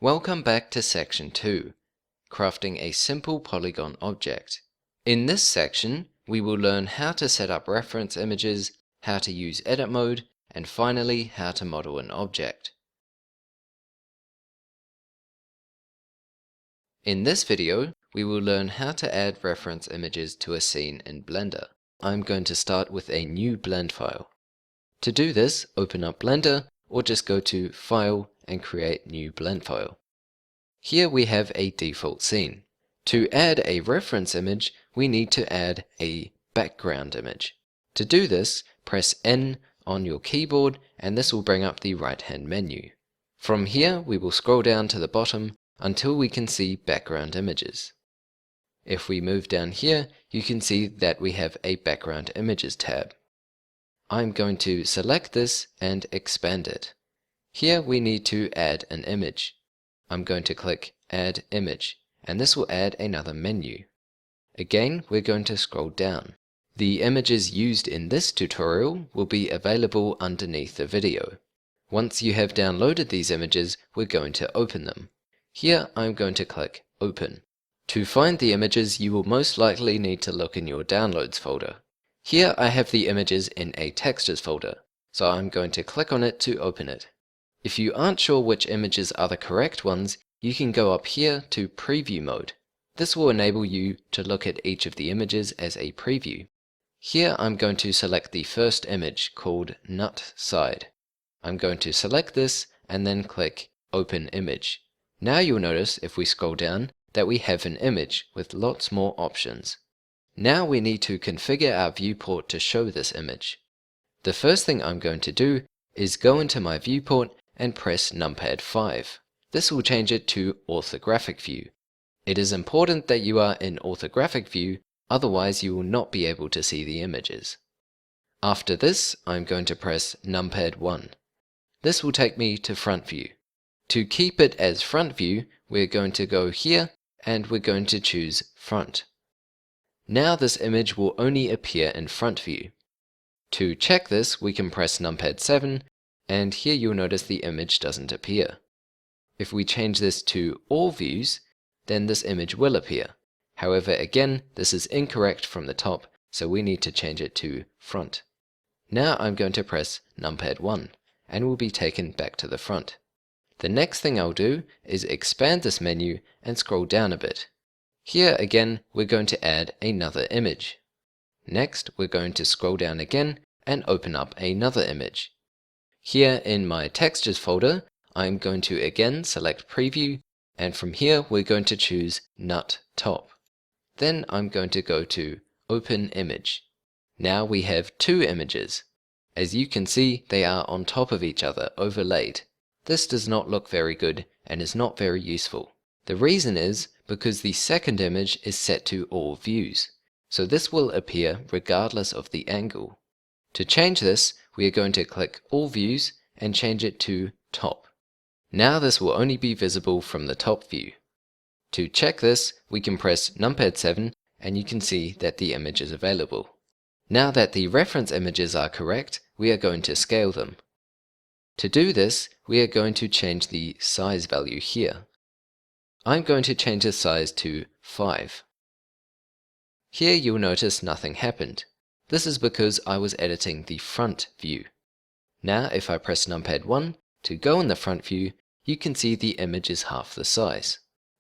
Welcome back to section 2, crafting a simple polygon object. In this section, we will learn how to set up reference images, how to use edit mode, and finally how to model an object. In this video, we will learn how to add reference images to a scene in Blender. I'm going to start with a new blend file. To do this, open up Blender or just go to File and create new blend file. Here we have a default scene. To add a reference image, we need to add a background image. To do this, press N on your keyboard and this will bring up the right-hand menu. From here, we will scroll down to the bottom until we can see background images. If we move down here, you can see that we have a background images tab. I'm going to select this and expand it. Here we need to add an image. I'm going to click Add Image, and this will add another menu. Again, we're going to scroll down. The images used in this tutorial will be available underneath the video. Once you have downloaded these images, we're going to open them. Here I'm going to click Open. To find the images, you will most likely need to look in your Downloads folder. Here I have the images in a Textures folder, so I'm going to click on it to open it. If you aren't sure which images are the correct ones, you can go up here to Preview mode. This will enable you to look at each of the images as a preview. Here I'm going to select the first image called Nut Side. I'm going to select this and then click Open Image. Now you'll notice if we scroll down that we have an image with lots more options. Now we need to configure our viewport to show this image. The first thing I'm going to do is go into my viewport and press numpad 5. This will change it to orthographic view. It is important that you are in orthographic view, otherwise you will not be able to see the images. After this, I'm going to press numpad 1. This will take me to front view. To keep it as front view, we're going to go here and we're going to choose front. Now this image will only appear in front view. To check this, we can press numpad 7, and here you'll notice the image doesn't appear. If we change this to all views, then this image will appear. However, again, this is incorrect from the top, so we need to change it to front. Now I'm going to press numpad 1, and we'll be taken back to the front. The next thing I'll do is expand this menu and scroll down a bit. Here again, we're going to add another image. Next, we're going to scroll down again and open up another image. Here in my Textures folder, I'm going to again select Preview, and from here we're going to choose Nut Top. Then I'm going to go to Open Image. Now we have two images. As you can see, they are on top of each other, overlaid. This does not look very good and is not very useful. The reason is because the second image is set to all views, so this will appear regardless of the angle. To change this, we are going to click All Views and change it to Top. Now this will only be visible from the top view. To check this, we can press numpad 7 and you can see that the image is available. Now that the reference images are correct, we are going to scale them. To do this, we are going to change the size value here. I'm going to change the size to 5. Here you'll notice nothing happened. This is because I was editing the front view. Now if I press numpad 1 to go in the front view, you can see the image is half the size.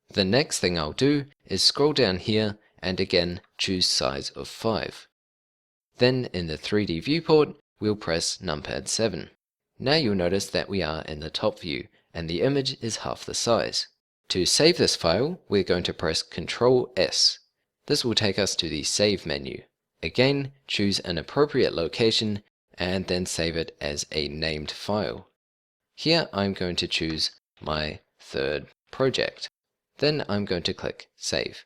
The next thing I'll do is scroll down here and again choose size of 5. Then in the 3D viewport, we'll press numpad 7. Now you'll notice that we are in the top view and the image is half the size. To save this file, we're going to press Ctrl S. This will take us to the Save menu. Again, choose an appropriate location and then save it as a named file. Here I'm going to choose my third project. Then I'm going to click Save.